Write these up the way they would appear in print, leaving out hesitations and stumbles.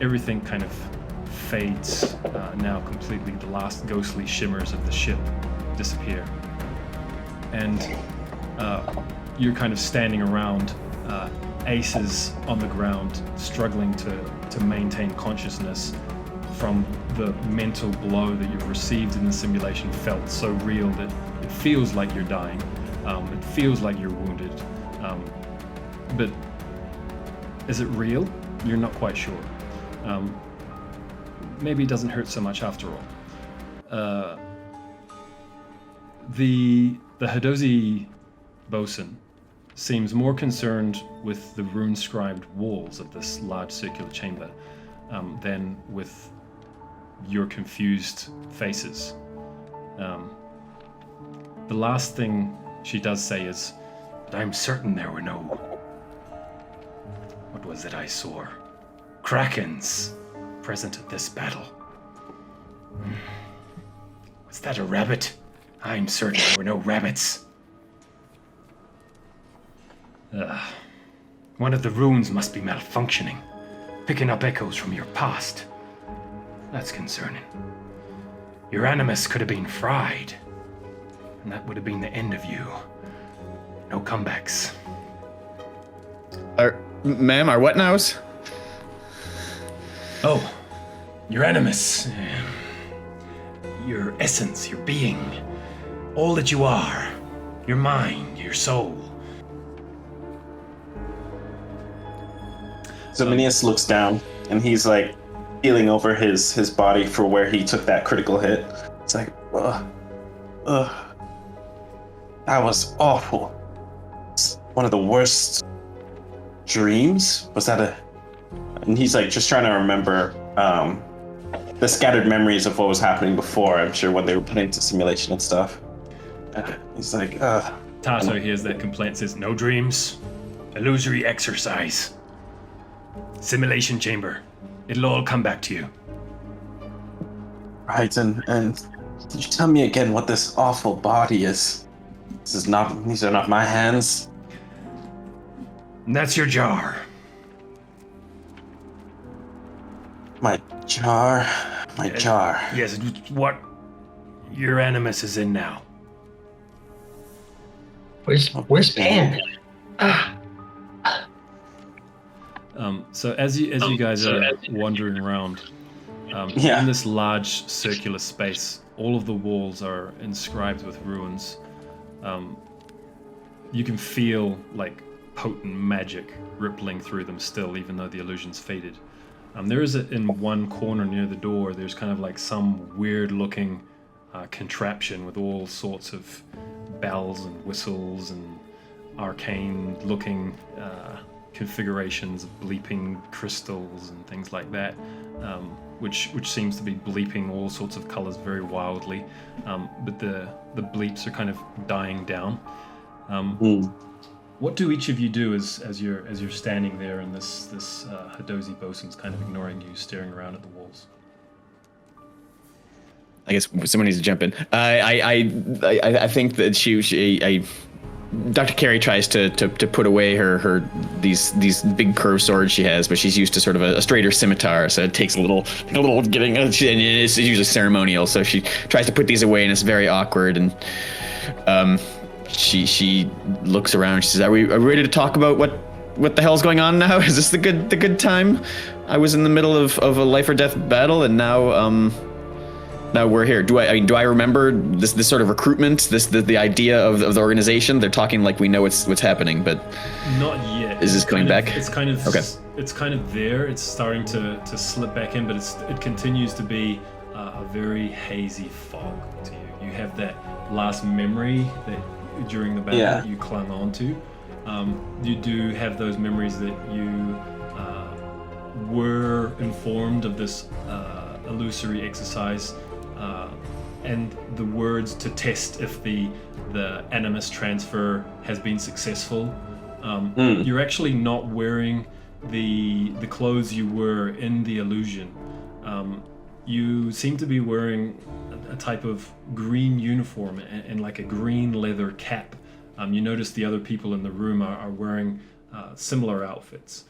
everything kind of fades now completely. The last ghostly shimmers of the ship disappear. And you're kind of standing around. Ace is on the ground, struggling to maintain consciousness from the mental blow that you've received in the simulation. Felt so real that it feels like you're dying. It feels like you're wounded. But is it real? You're not quite sure. Maybe it doesn't hurt so much after all. The Hadozi bosun seems more concerned with the rune-scribed walls of this large circular chamber than with your confused faces. The last thing she does say is, "But I'm certain there were no... What was it I saw? Krakens present at this battle. Was that a rabbit? I'm certain there were no rabbits. One of the runes must be malfunctioning, picking up echoes from your past. That's concerning. Your animus could have been fried, and that would have been the end of you. No comebacks." Ma'am, our what nows? Oh, your animus. Your essence, your being. All that you are. Your mind, your soul. So Minius looks down, and he's like feeling over his body for where he took that critical hit. It's like, that was awful. It's one of the worst dreams. Was that and he's like just trying to remember the scattered memories of what was happening before, I'm sure, when they were put into simulation and stuff. He's like, Tasso hears that complaint, says, "No dreams. Illusory exercise. Simulation chamber. It'll all come back to you." Right, and could you tell me again what this awful body is? These are not my hands. And that's your jar. My jar. Yes, it's what your animus is in now. Where's Pan? So as you guys are wandering around, in this large circular space, all of the walls are inscribed with runes. You can feel like potent magic rippling through them still, even though the illusion's faded. There is in one corner near the door, there's kind of like some weird looking contraption with all sorts of bells and whistles and arcane looking configurations of bleeping crystals and things like that, which seems to be bleeping all sorts of colors very wildly, but the bleeps are kind of dying down. What do each of you do as you're standing there and this Hadozi bosun's kind of ignoring you, staring around at the walls? I guess someone needs to jump in. I think that Dr. Carey tries to put away her these big curved swords she has, but she's used to sort of a straighter scimitar, so it takes a little getting, and it's usually ceremonial. So she tries to put these away, and it's very awkward. And she looks around. She says, "Are we ready to talk about what the hell's going on now? Is this the good time? I was in the middle of a life or death battle, and now we're here. Do I remember this sort of recruitment? The idea of the organization? They're talking like we know what's happening, but not yet. Is this coming back? It's kind of okay. It's kind of there. It's starting to slip back in, but it continues to be a very hazy fog to you. You have that last memory that during the battle that you clung on to. You do have those memories that you were informed of this illusory exercise. And the words to test if the animus transfer has been successful. You're actually not wearing the clothes you were in the illusion. You seem to be wearing a type of green uniform and like a green leather cap. You notice the other people in the room are wearing similar outfits.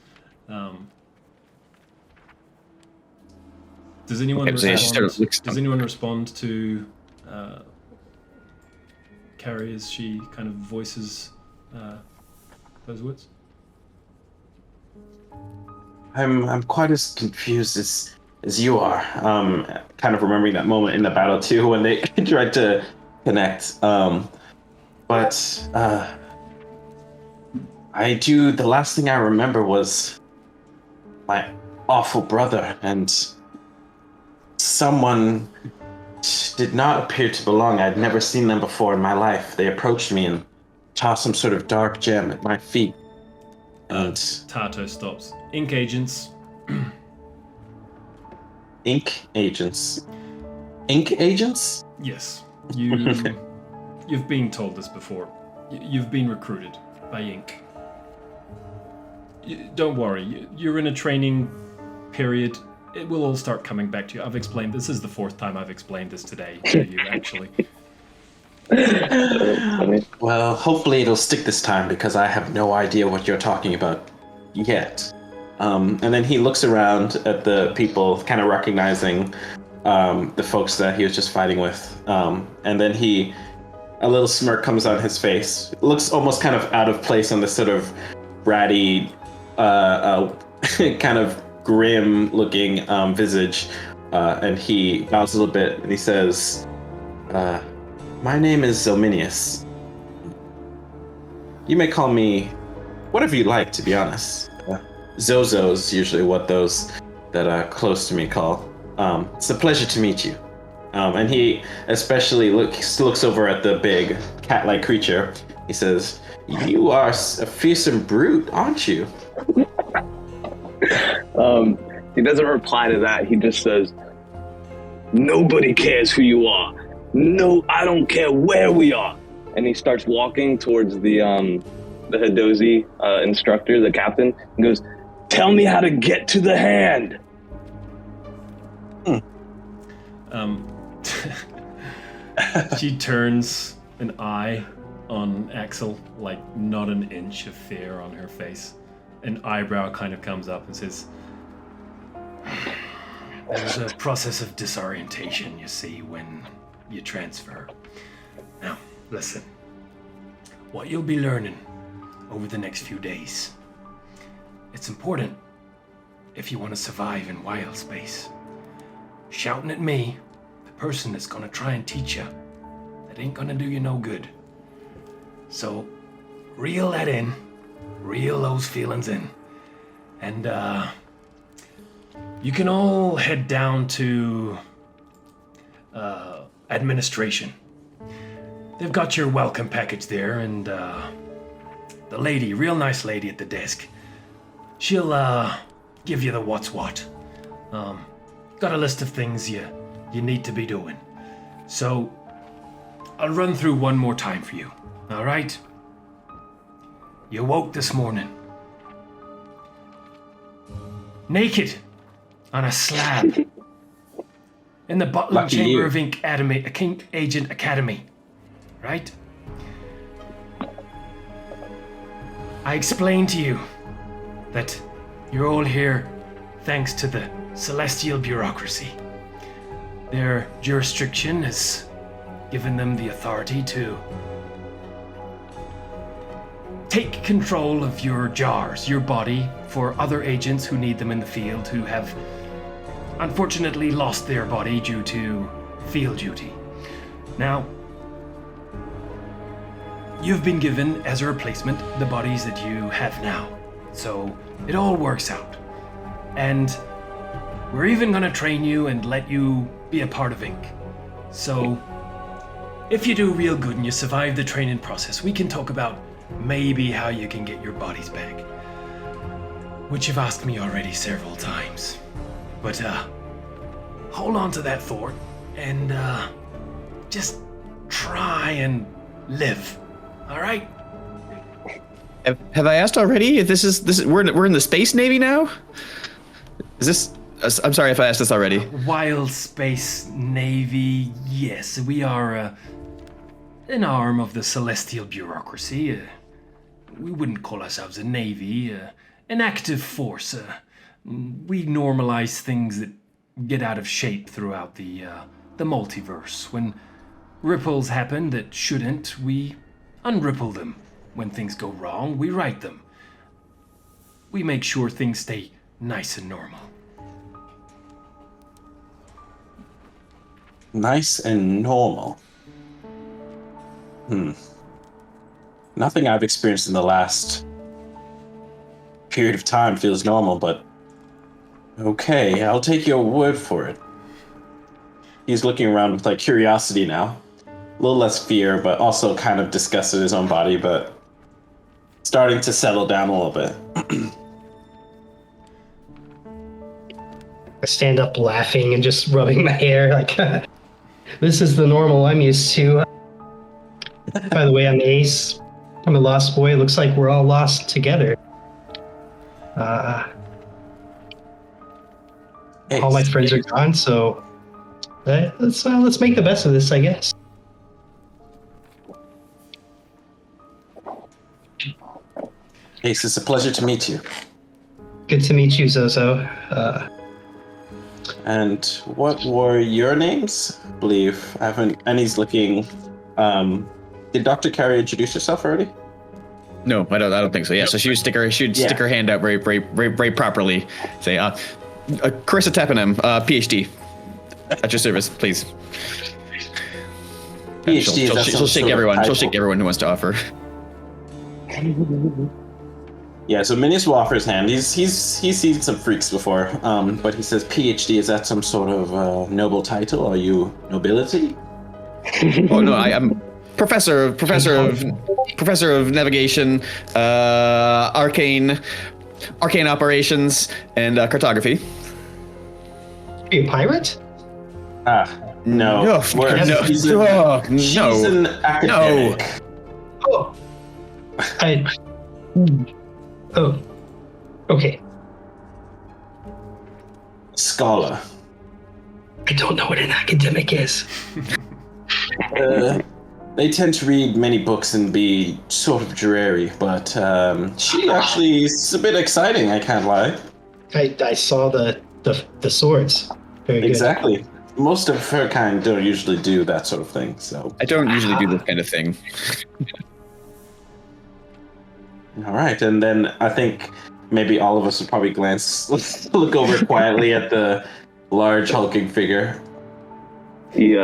Does anyone Okay, so yeah, she respond? sort of looks- Does anyone respond to Carrie as she kind of voices those words? I'm quite as confused as you are. Kind of remembering that moment in the battle too when they tried to connect. But the last thing I remember was my awful brother, and someone did not appear to belong. I'd never seen them before in my life. They approached me and tossed some sort of dark gem at my feet. And Tato stops. Ink agents. ink agents. Ink agents? Yes. You've been told this before. You've been recruited by Ink. Don't worry. You're in a training period. It will all start coming back to you. I've explained. This is the fourth time I've explained this today to you, actually. Well, hopefully it'll stick this time because I have no idea what you're talking about yet. And then he looks around at the people, kind of recognizing the folks that he was just fighting with. And then a little smirk comes on his face. It looks almost kind of out of place on this sort of ratty, kind of grim-looking visage. And he bows a little bit and he says, my name is Zelminius. You may call me whatever you like, to be honest. Zozo's usually what those that are close to me call. It's a pleasure to meet you. And he especially looks over at the big cat-like creature. He says, you are a fearsome brute, aren't you? He doesn't reply to that. He just says, nobody cares who you are. No, I don't care where we are. And he starts walking towards the Hadozi instructor, the captain, and goes, tell me how to get to the hand. She turns an eye on Axel, like not an inch of fear on her face. An eyebrow kind of comes up and says, there's a process of disorientation, you see, when you transfer. Now, listen. What you'll be learning over the next few days, it's important if you want to survive in wild space. Shouting at me, the person that's gonna try and teach you, that ain't gonna do you no good. So, reel that in, reel those feelings in, and you can all head down to administration. They've got your welcome package there, and the lady, real nice lady at the desk, she'll give you the what's what. Got a list of things you need to be doing. So I'll run through one more time for you. All right? You woke this morning, naked on a slab in the bottling Lucky chamber you. of Ink Agent Academy. Right? I explained to you that you're all here thanks to the celestial bureaucracy. Their jurisdiction has given them the authority to take control of your jars, your body, for other agents who need them in the field who have unfortunately lost their body due to field duty. Now, you've been given, as a replacement, the bodies that you have now. So it all works out. And we're even gonna train you and let you be a part of Ink. So if you do real good and you survive the training process, we can talk about maybe how you can get your bodies back. Which you've asked me already several times. But hold on to that thought and just try and live. All right? Have I asked already if this is we're in the Space Navy now? Is this? I'm sorry if I asked this already. Wild Space Navy, yes, we are an arm of the celestial bureaucracy. We wouldn't call ourselves a navy, an active force. We normalize things that get out of shape throughout the multiverse. When ripples happen that shouldn't, we unripple them. When things go wrong, we right them. We make sure things stay nice and normal. Nice and normal. Nothing I've experienced in the last period of time feels normal, but okay, I'll take your word for it. He's looking around with like curiosity now. A little less fear, but also kind of disgust at his own body, but starting to settle down a little bit. I stand up laughing and just rubbing my hair like, this is the normal I'm used to. By the way, I'm Ace. I'm a lost boy. It looks like we're all lost together. All my friends are gone, so let's make the best of this, I guess. Ace, it's a pleasure to meet you. Good to meet you, Zozo. And what were your names? I believe I haven't. And he's looking. Did Dr. Carey introduce herself already? No, I don't think so. Yeah, so she would stick her hand out very properly. Say, Carissa Tappanham, PhD. At your service, please. PhD. She'll shake everyone. She'll shake everyone who wants to offer. Yeah, so Minius will offer his hand. He's seen some freaks before, but he says, PhD, is that some sort of noble title? Are you nobility? Oh no, I'm professor of navigation, arcane operations, and cartography. Are you a pirate? No. She's an academic. Oh. Oh. Okay. Scholar. I don't know what an academic is. They tend to read many books and be sort of dreary, but she actually is a bit exciting, I can't lie. I saw the swords. Very good. Exactly. Most of her kind don't usually do that sort of thing, so. I don't usually do this kind of thing. All right, and then I think maybe all of us would probably look over quietly at the large hulking figure. He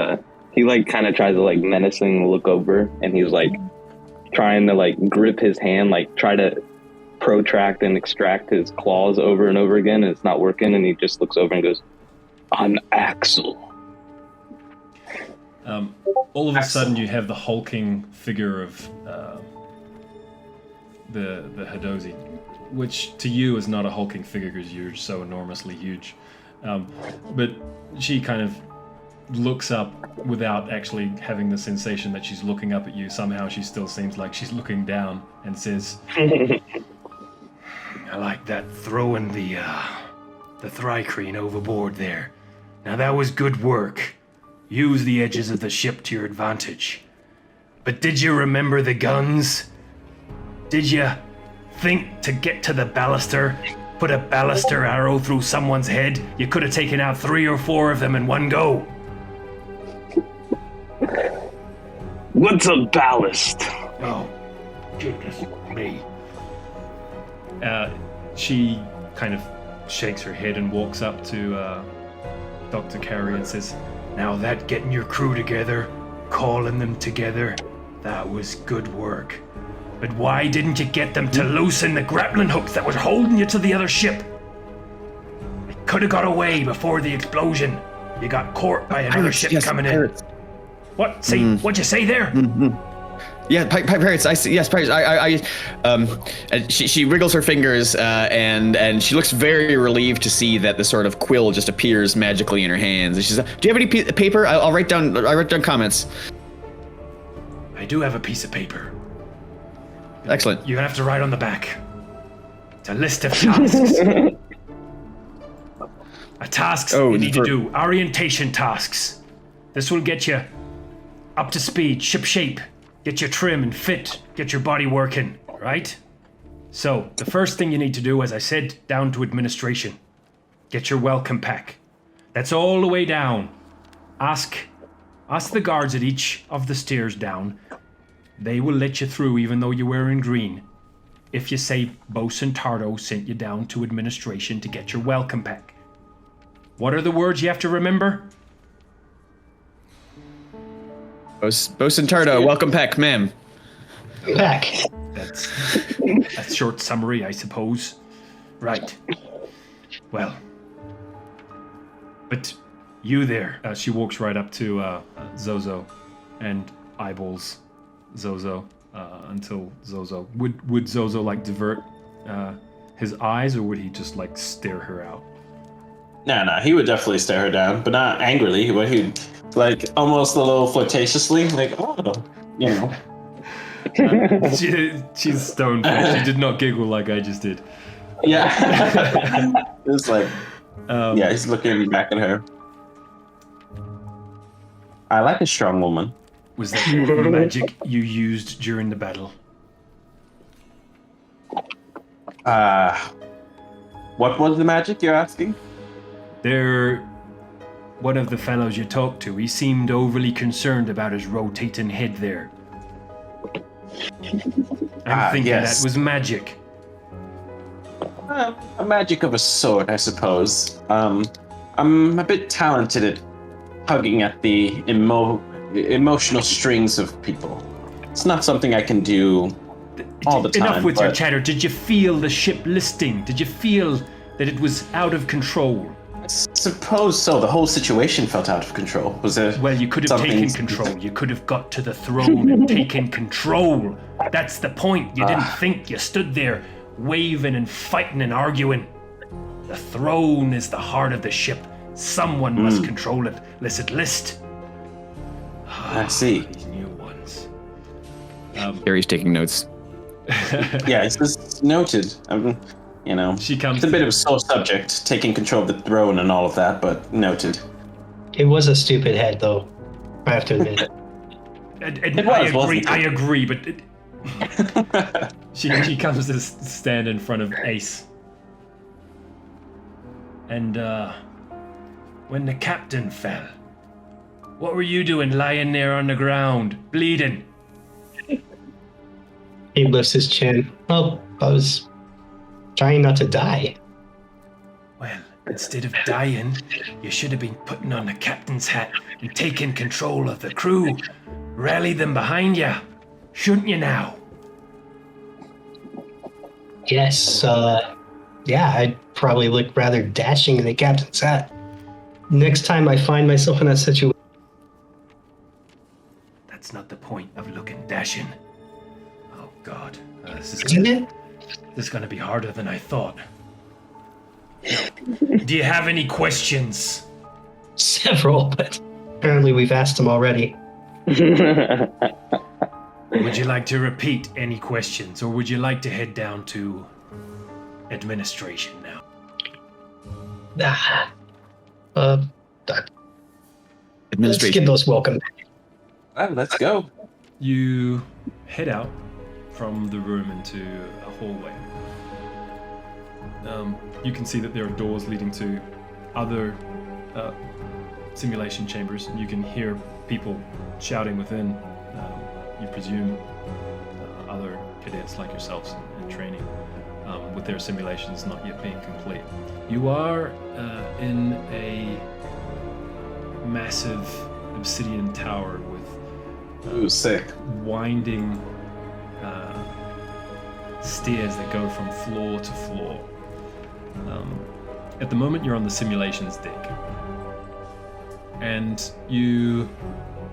like kind of tries to like menacing look over, and he's like trying to like grip his hand, like try to protract and extract his claws over and over again, and it's not working, and he just looks over and goes, "I'm Axel." All of a sudden, you have the hulking figure of the Hadozi, which to you is not a hulking figure because you're so enormously huge. But she kind of looks up without actually having the sensation that she's looking up at you. Somehow she still seems like she's looking down and says, I like that throwing the Thrycreen overboard there. Now that was good work. Use the edges of the ship to your advantage. But did you remember the guns? Did you think to get to the baluster, put a baluster arrow through someone's head? You could have taken out 3 or 4 of them in one go. What's a ballast? Oh, goodness me. She kind of shakes her head and walks up to Dr. Carey and says, now that getting your crew together, calling them together, that was good work. But why didn't you get them to loosen the grappling hooks that was holding you to the other ship? You could have got away before the explosion. You got caught by another ship coming in. What? Say, what'd you say there? Yeah, pirates. I see. Yes, pirates. And she wriggles her fingers, and she looks very relieved to see that the sort of quill just appears magically in her hands. And she says, "Do you have any paper? I'll write down. I write down comments." I do have a piece of paper. Excellent. You have to write on the back. It's a list of tasks. Tasks you need to do. Orientation tasks. This will get you up to speed, ship shape, get you trim and fit, get your body working, right? So, the first thing you need to do, as I said, down to administration. Get your welcome pack. That's all the way down. Ask the guards at each of the stairs down. They will let you through even though you're wearing green. If you say Bosun Tardo sent you down to administration to get your welcome pack. What are the words you have to remember? Bosun Tardo, welcome pack, ma'am. Back. That's a short summary, I suppose. Right. Well. But you there. She walks right up to Zozo and eyeballs Zozo until Zozo. Would Zozo like divert his eyes, or would he just like stare her out? No, he would definitely stare her down, but not angrily. But he'd like almost a little flirtatiously, like, oh, you know. She's stone faced. She did not giggle like I just did. Yeah. It's like, yeah, he's looking back at her. I like a strong woman. Was that the magic you used during the battle? What was the magic you're asking? One of the fellows you talked to, he seemed overly concerned about his rotating head there. I'm thinking yes. that was magic. A magic of a sort, I suppose. I'm a bit talented at tugging at the emotional strings of people. It's not something I can do all the time. Enough with your chatter. Did you feel the ship listing? Did you feel that it was out of control? I suppose so. The whole situation felt out of control. Was there? Well, you could have taken control. You could have got to the throne and taken control. That's the point. You didn't think. You stood there waving and fighting and arguing. The throne is the heart of the ship. Someone must control it. List. I see. These new ones. Gary's taking notes. Yeah, it's just noted. You know, She comes. it's a bit of a sore subject, taking control of the throne and all of that, but noted. It was a stupid head, though. I have to admit it. I agree, but she comes to stand in front of Ace. And when the captain fell, what were you doing lying there on the ground, bleeding? He lifts his chin. Well, I was trying not to die. Well, instead of dying, you should have been putting on the captain's hat and taking control of the crew. Rally them behind you. Shouldn't you now? Yes, yeah, I'd probably look rather dashing in the captain's hat. Next time I find myself in that situation. That's not the point of looking dashing. Oh God, this Isn't it? is going to be harder than I thought. Do you have any questions? Several, but apparently we've asked them already. Would you like to repeat any questions, or would you like to head down to administration now? Let's Administration. give those welcome. Let's go. You head out from the room into a hallway. You can see that there are doors leading to other simulation chambers, and you can hear people shouting within. You presume other cadets like yourselves in training, with their simulations not yet being complete. You are in a massive obsidian tower with Ooh, sick. winding stairs that go from floor to floor. At the moment, you're on the simulations deck, and you,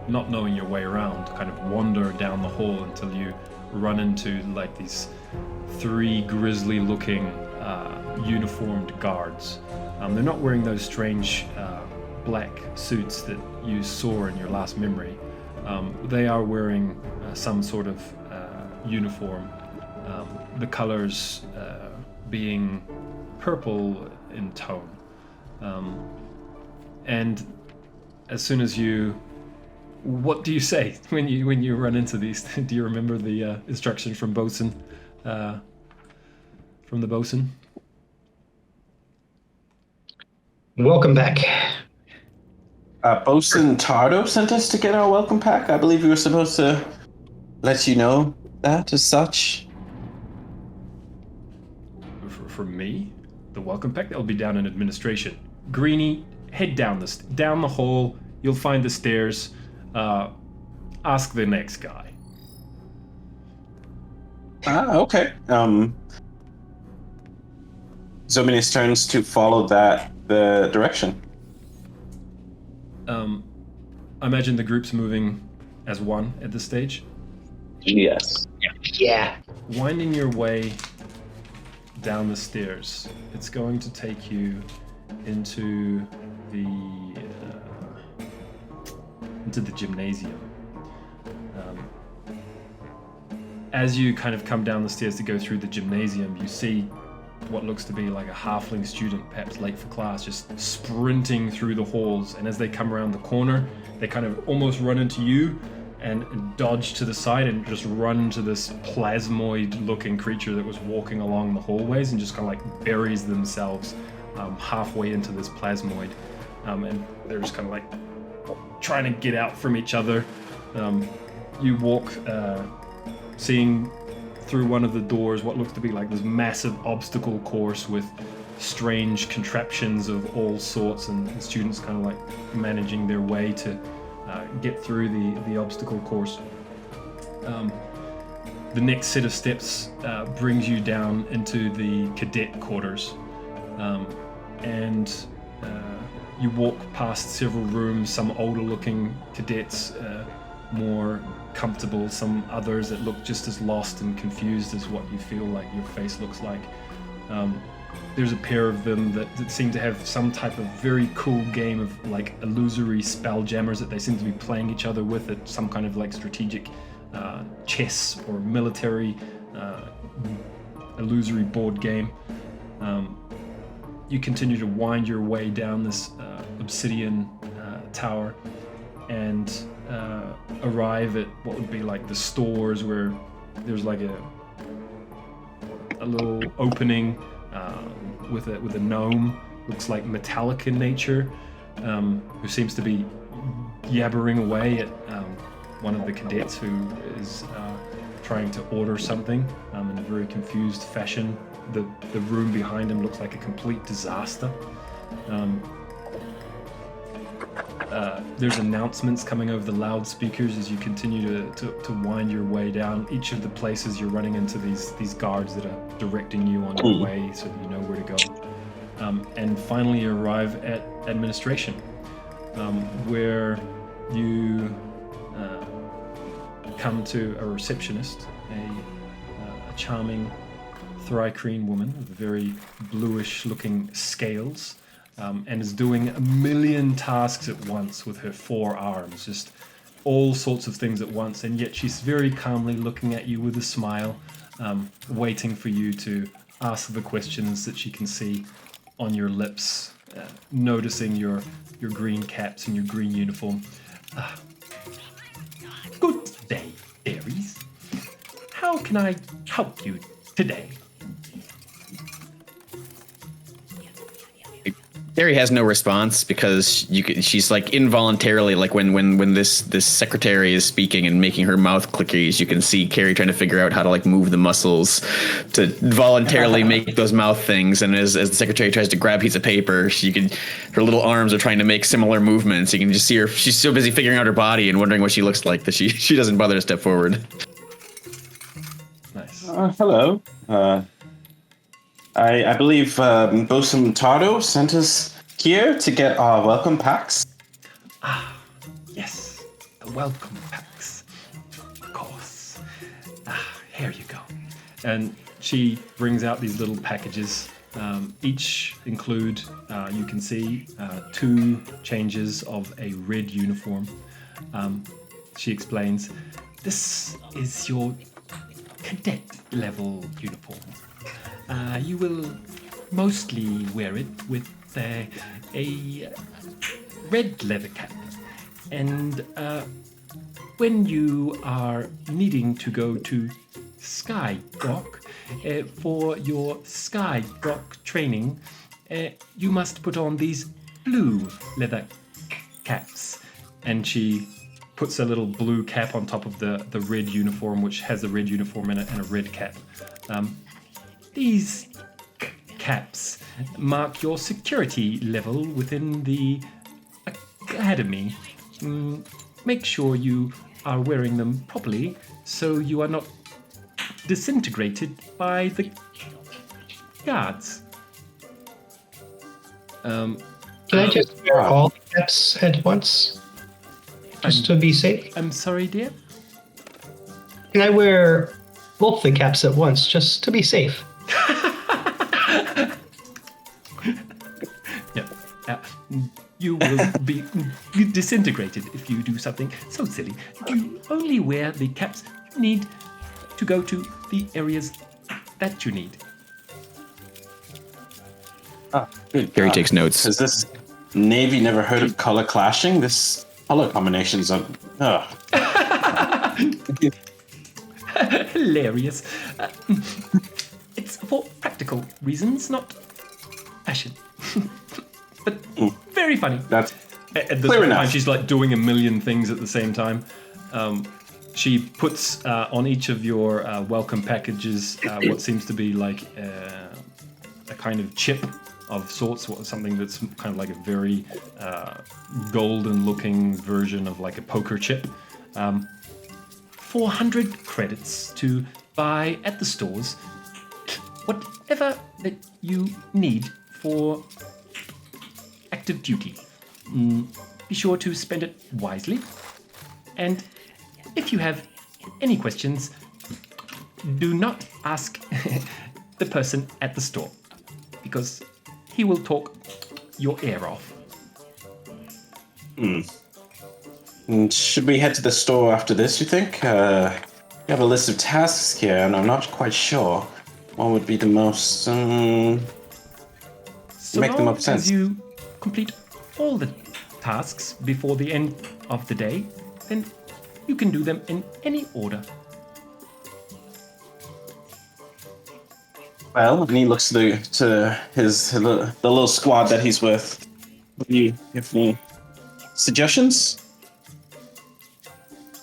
not knowing your way around, kind of wander down the hall until you run into like these three grisly-looking uniformed guards. They're not wearing those strange black suits that you saw in your last memory. They are wearing some sort of uniform, the colors being purple in tone. And as soon as what do you say when you run into these? Do you remember the instruction from Bosun? From the Bosun? Welcome back. Bosun Tardo sent us to get our welcome pack. I believe we were supposed to let you know that as such. For me, the welcome pack, that'll be down in administration. Greenie, head down the hall. You'll find the stairs. Ask the next guy. Okay. Zominius turns to follow the direction. I imagine the group's moving as one at this stage. Yes. Yeah. Winding your way down the stairs, it's going to take you into the gymnasium. As you kind of come down the stairs to go through the gymnasium, you see what looks to be like a halfling student, perhaps late for class, just sprinting through the halls. And as they come around the corner, they kind of almost run into you and dodge to the side and just run into this plasmoid-looking creature that was walking along the hallways and just kind of like buries themselves halfway into this plasmoid. And they're just kind of like trying to get out from each other. You walk, seeing through one of the doors what looks to be like this massive obstacle course with strange contraptions of all sorts, and students kind of like managing their way to get through the obstacle course. The next set of steps brings you down into the cadet quarters, and you walk past several rooms, some older looking cadets, more comfortable, some others that look just as lost and confused as what you feel like your face looks like. There's a pair of them that seem to have some type of very cool game of like illusory spelljammers that they seem to be playing each other with at some kind of like strategic chess or military illusory board game. You continue to wind your way down this obsidian tower and arrive at what would be like the stores, where there's like a little opening with a gnome, looks like metallic in nature, who seems to be yabbering away at one of the cadets who is trying to order something in a very confused fashion. The room behind him looks like a complete disaster. There's announcements coming over the loudspeakers as you continue to wind your way down. Each of the places you're running into these guards that are directing you on your way so that you know where to go. And finally you arrive at administration, where you come to a receptionist, a charming Thrycreen woman with very bluish looking scales. And is doing a million tasks at once with her 4 arms, just all sorts of things at once, and yet she's very calmly looking at you with a smile, waiting for you to ask the questions that she can see on your lips, noticing your green caps and your green uniform. Good day, Aries. How can I help you today? Terry has no response because she's like involuntarily, like when this secretary is speaking and making her mouth clickies, you can see Carrie trying to figure out how to like move the muscles to voluntarily make those mouth things. And as the secretary tries to grab a piece of paper, her little arms are trying to make similar movements. You can just see her. She's so busy figuring out her body and wondering what she looks like that she doesn't bother to step forward. Nice. Hello. I believe Bosun Tardo sent us here to get our welcome packs. Yes, the welcome packs. Of course. Here you go. And she brings out these little packages. Each include, you can see, 2 changes of a red uniform. She explains, this is your cadet level uniform. You will mostly wear it with a red leather cap. And when you are needing to go to Skyrock for your Skyrock training, you must put on these blue leather caps. And she puts a little blue cap on top of the red uniform, which has a red uniform in it and a red cap. These caps mark your security level within the academy. Make sure you are wearing them properly so you are not disintegrated by the guards. Can I just wear all the caps at once? Just to be safe? I'm sorry, dear? Can I wear both the caps at once, just to be safe? Yeah. You will be disintegrated if you do something so silly. You only wear the caps you need to go to the areas that you need. Oh, good Harry God. takes notes. Has this Navy never heard of color clashing? This color combinations are... Hilarious. It's for practical reasons, not fashion. But very funny. That's At the clear same enough. time, she's like doing a million things at the same time. She puts on each of your welcome packages what seems to be like a kind of chip of sorts, something that's kind of like a very golden-looking version of like a poker chip. 400 credits to buy at the stores. Whatever that you need for active duty. Be sure to spend it wisely. And if you have any questions, do not ask the person at the store, because he will talk your ear off. Should we head to the store after this, you think? We have a list of tasks here, and I'm not quite sure what would be the most... So make the long most sense. as you complete all the tasks before the end of the day, then you can do them in any order. Well, and he looks to the little squad that he's with. Do you have any suggestions?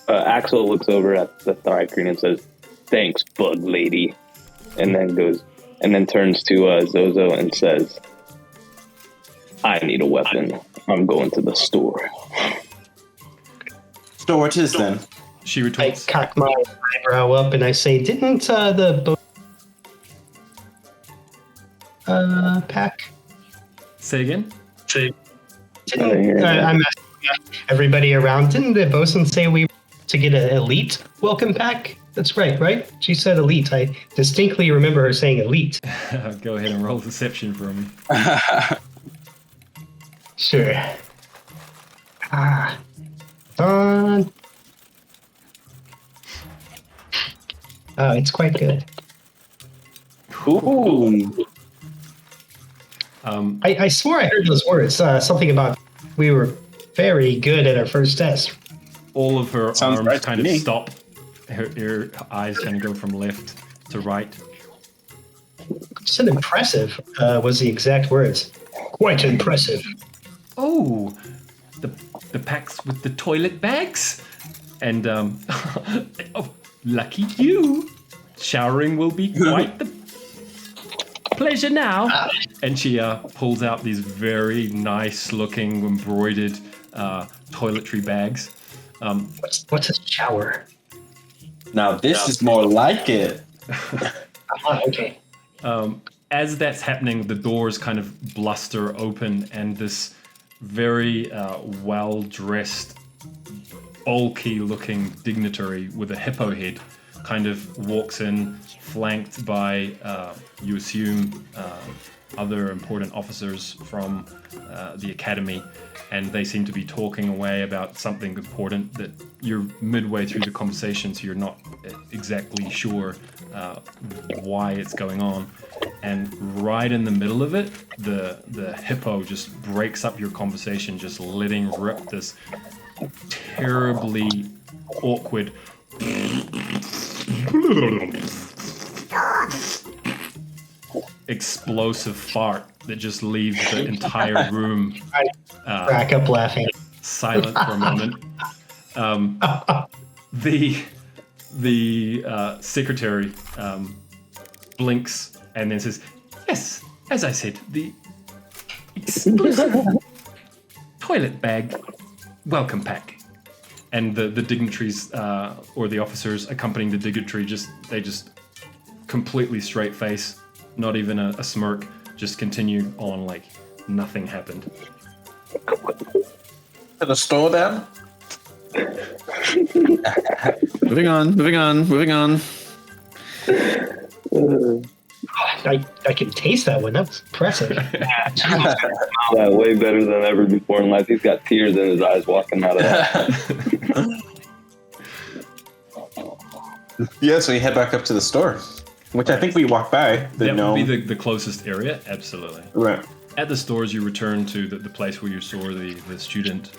Axel looks over at the Thrycreen and says, "Thanks, bug lady," and then turns to Zozo and says, "I need a weapon. I'm going to the store." Store it is then. She I retorts, cock my eyebrow up and I say, didn't the boat pack? say again? I'm asking everybody around. Didn't the bosun say we were to get an elite welcome pack? That's right? She said elite. I distinctly remember her saying elite. Go ahead and roll deception for me. Sure. Fun. Oh, it's quite good. Ooh. I swore I heard those words. Something about we were very good at our first test. All of her Sounds arms right to kind of me. stop. Her eyes kind of go from left to right. Said impressive was the exact words. Quite impressive. Oh, the packs with the toilet bags? And, oh, lucky you. Showering will be quite the pleasure now. And she pulls out these very nice looking embroidered toiletry bags. What's a shower? Now this is more like it. Okay. As that's happening, the doors kind of bluster open, and this very well-dressed, bulky-looking dignitary with a hippo head kind of walks in, flanked by, you assume, other important officers from the academy, and they seem to be talking away about something important that you're midway through the conversation, so you're not exactly sure why it's going on. And right in the middle of it, the hippo just breaks up your conversation, just letting rip this terribly awkward explosive fart that just leaves the entire room Crack up laughing. silent for a moment. The secretary blinks and then says, "Yes, as I said, the exclusive toilet bag welcome pack." And the dignitaries or the officers accompanying the dignitary just completely straight face, not even a smirk, just continue on like nothing happened. To the store then? Moving on. I can taste that one. That's impressive. Yeah, way better than ever before in life. He's got tears in his eyes walking out of that. Yeah, so we head back up to the store, which I think we walked by. That would be the closest area, absolutely. Right. At the stores, you return to the place where you saw the student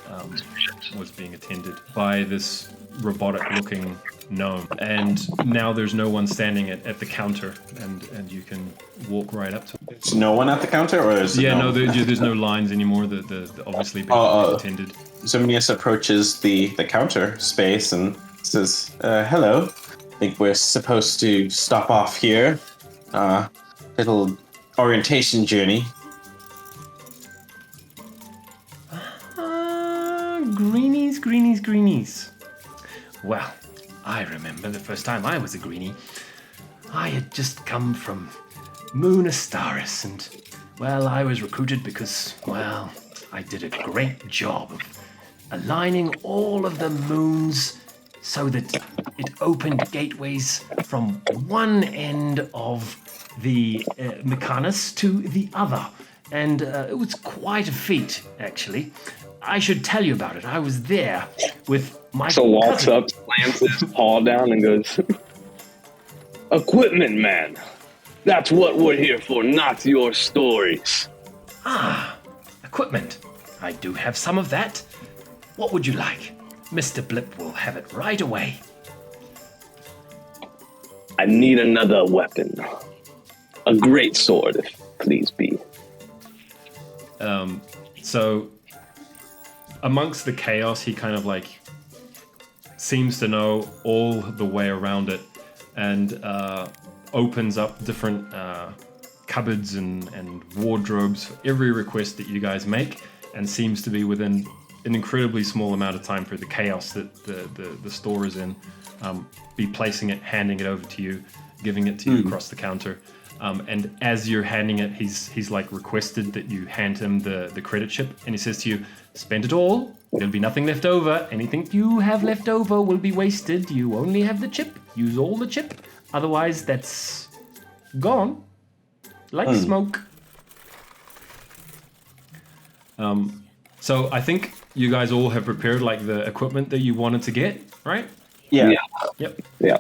was being attended by this robotic-looking gnome. And now there's no one standing at the counter, and you can walk right up to it. There's no one at the counter, or is there's no lines anymore. The obviously being attended. Ximenius approaches the counter space and says, "Hello. I think we're supposed to stop off here. Little orientation journey." Greenies. Well, I remember the first time I was a greenie. I had just come from Moon Astaris, and, well, I was recruited because, well, I did a great job of aligning all of the moons so that it opened gateways from one end of the Mechanus to the other. And it was quite a feat, actually. I should tell you about it. I was there with my walks cousin. up, slams his paw down, and goes, "Equipment man. That's what we're here for, not your stories." Ah, equipment. I do have some of that. What would you like? Mr. Blip will have it right away. I need another weapon. A great sword, if please be. So amongst the chaos, he kind of like seems to know all the way around it, and opens up different cupboards and wardrobes for every request that you guys make, and seems to be within an incredibly small amount of time for the chaos that the store is in, be placing it, handing it over to you, giving it to you across the counter. And as you're handing it, he's like requested that you hand him the credit chip, and he says to you, "Spend it all. There'll be nothing left over. Anything you have left over will be wasted. You only have the chip. Use all the chip. Otherwise, that's gone. Like smoke." So I think you guys all have prepared like the equipment that you wanted to get, right? Yeah. Yep. Yeah.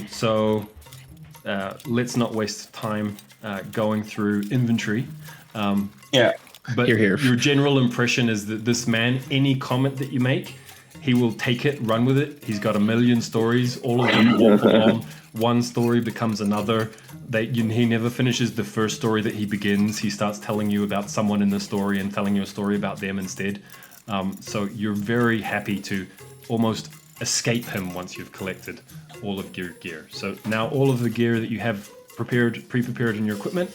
So let's not waste time going through inventory. Yeah. But Here. your general impression is that this man, any comment that you make, he will take it, run with it. He's got a million stories, all of them walk along. One story becomes another. He never finishes the first story that he begins. He starts telling you about someone in the story and telling you a story about them instead. So you're very happy to almost escape him once you've collected all of your gear. So now all of the gear that you have pre-prepared in your equipment,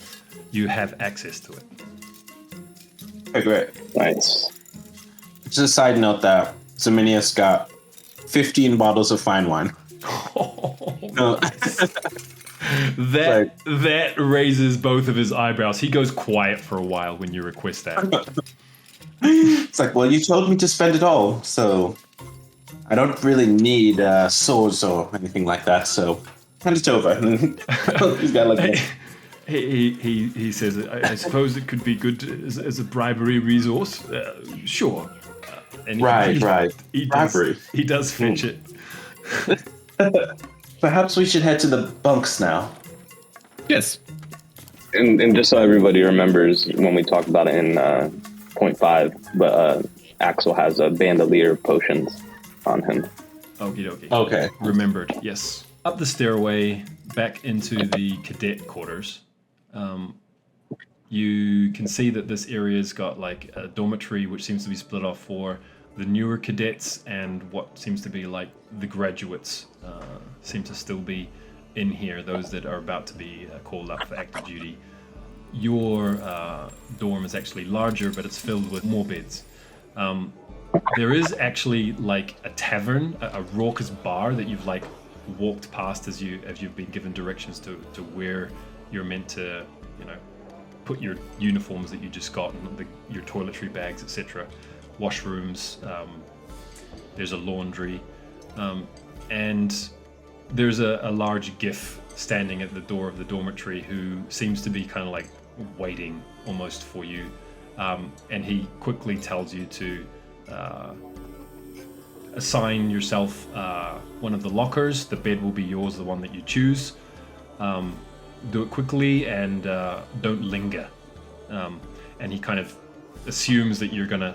you have access to it. Okay, great. Nice. Just a side note that Ximenius got 15 bottles of fine wine. That raises both of his eyebrows. He goes quiet for a while when you request that. It's like, well, you told me to spend it all, so I don't really need swords or anything like that, so hand it over. He's got like He says, I suppose it could be good as a bribery resource. Sure. And right. He Bribery. does fetch it. Perhaps we should head to the bunks now. Yes. And just so everybody remembers, when we talked about it in 0.5, but Axel has a bandolier of potions on him. Okie dokie. Okay. Remembered, yes. Up the stairway, back into the cadet quarters. You can see that this area's got like a dormitory, which seems to be split off 4 the newer cadets and what seems to be like the graduates seem to still be in here, those that are about to be called up for active duty. Your dorm is actually larger, but it's filled with more beds. There is actually like a tavern, a raucous bar that you've like walked past as you've been given directions to where you're meant to, put your uniforms that you just got and your toiletry bags, etc. Washrooms. There's a laundry, and there's a large GIF standing at the door of the dormitory who seems to be kind of like waiting almost for you, and he quickly tells you to assign yourself one of the lockers. The bed will be yours, the one that you choose. Do it quickly and don't linger. And he kind of assumes that you're gonna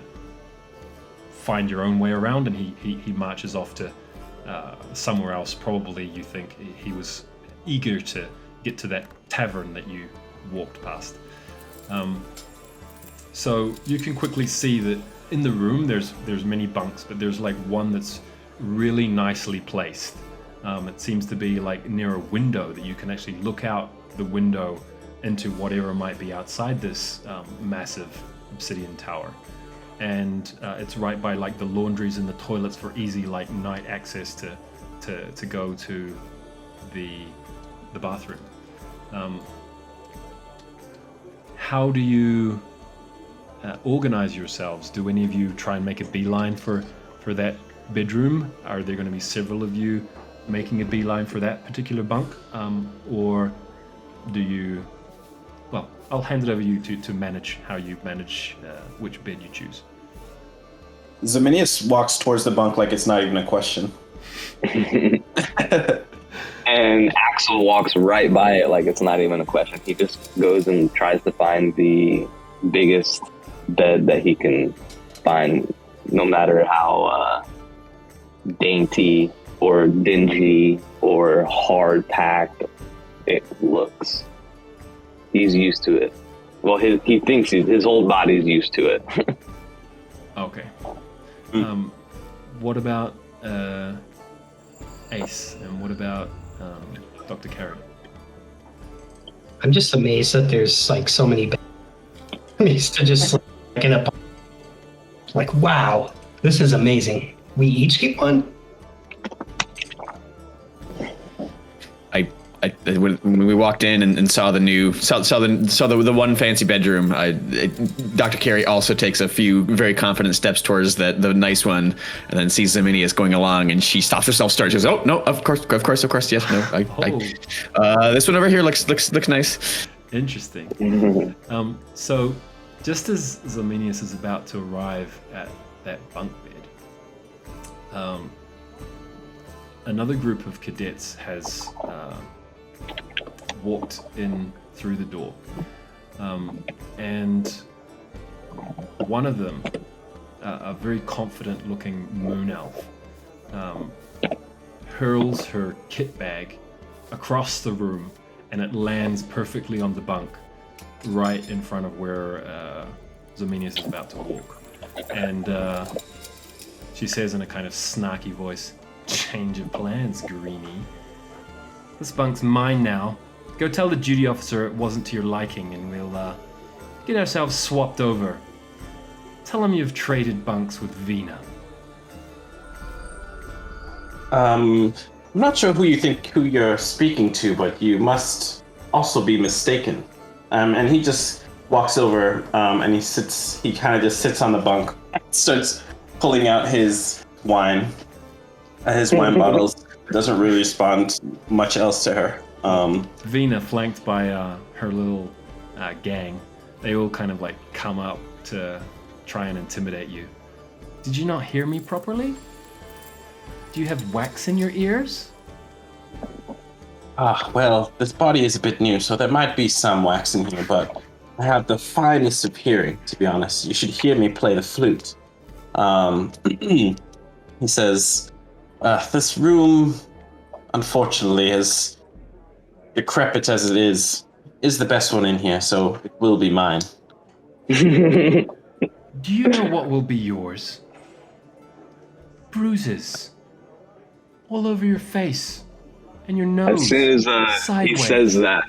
find your own way around, and he marches off to somewhere else. Probably you think he was eager to get to that tavern that you walked past. So you can quickly see that in the room there's many bunks, but there's like one that's really nicely placed. It seems to be like near a window that you can actually look out the window into whatever might be outside this massive obsidian tower. And it's right by like the laundries and the toilets for easy like night access to go to the bathroom. How do you organize yourselves? Do any of you try and make a beeline for that bedroom? Are there going to be several of you making a beeline for that particular bunk? Or do you... Well, I'll hand it over to you to manage how you manage which bed you choose. Zaminius walks towards the bunk like it's not even a question. And Axel walks right by it like it's not even a question. He just goes and tries to find the biggest bed that he can find, no matter how dainty or dingy or hard packed it looks. He's used to it. Well, he thinks his whole body's used to it. Okay. What about Ace, and what about Dr. Carey? I'm just amazed that there's like so many. I'm used to just like in a. Like, wow, this is amazing. We each get one. When we walked in and saw the one fancy bedroom, Dr. Carey also takes a few very confident steps towards the nice one, and then sees Zaminius going along, and she stops herself, she goes, "Oh no, of course, yes, no, this one over here looks nice." Interesting. So, just as Zaminius is about to arrive at that bunk bed, another group of cadets has walked in through the door, and one of them, a very confident looking moon elf, hurls her kit bag across the room, and it lands perfectly on the bunk right in front of where Zaminius is about to walk. And she says in a kind of snarky voice, "Change of plans, Greenie. This bunk's mine now. Go tell the duty officer it wasn't to your liking, and we'll get ourselves swapped over. Tell him you've traded bunks with Vina." I'm not sure who you're speaking to, but you must also be mistaken. And he just walks over, and he kind of just sits on the bunk, starts pulling out his wine bottles. Doesn't really respond much else to her. Vina, flanked by her little gang, they all kind of like come up to try and intimidate you. "Did you not hear me properly? Do you have wax in your ears?" Well, this body is a bit new, so there might be some wax in here, but I have the finest of hearing, to be honest. You should hear me play the flute. He says, this room, unfortunately, as decrepit as it is the best one in here, so it will be mine. "Do you know what will be yours?" bruises all over your face and your nose. As soon as he sideways. says that,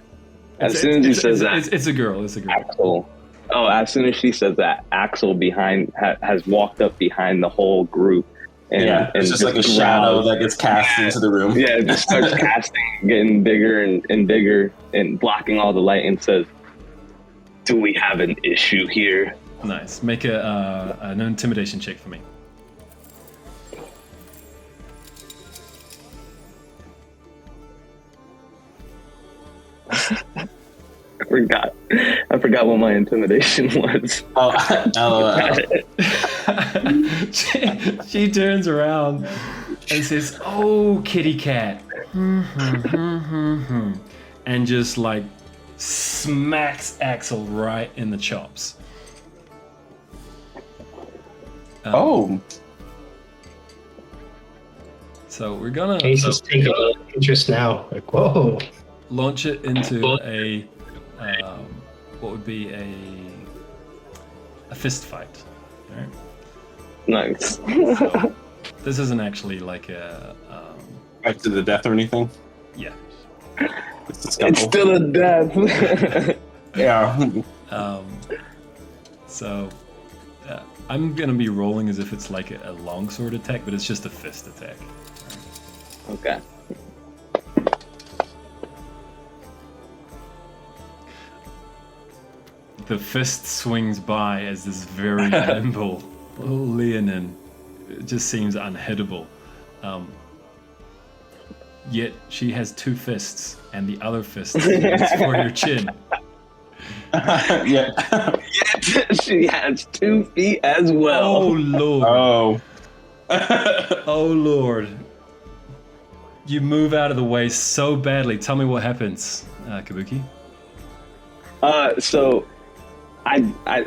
as soon as he says that, it's a girl. It's a girl. Axel. Oh, as soon as she says that, Axel has walked up behind the whole group. And it's just like a shadow that gets cast into the room. Yeah, it just starts casting, getting bigger and bigger, and blocking all the light, and says, "Do we have an issue here?" Nice. Make an intimidation check for me. I forgot what my intimidation was. She turns around and says, "Oh, kitty cat," and just like smacks Axel right in the chops. So we're gonna Ace is taking interest now. Like, whoa. launch it into a what would be a fist fight. All right? Nice. So, this isn't actually like a Fight to the death or anything? yeah. It's a It's still a death. yeah. So I'm gonna be rolling as if it's like a longsword attack, but it's just a fist attack. Okay. The fist swings by as this very nimble Leonin. It just seems unhittable. Yet she has two fists, and the other fist is for your chin. Yeah. Yet she has 2 feet as well. Oh lord! Oh. Oh lord! You move out of the way so badly. Tell me what happens, Kabuki. So I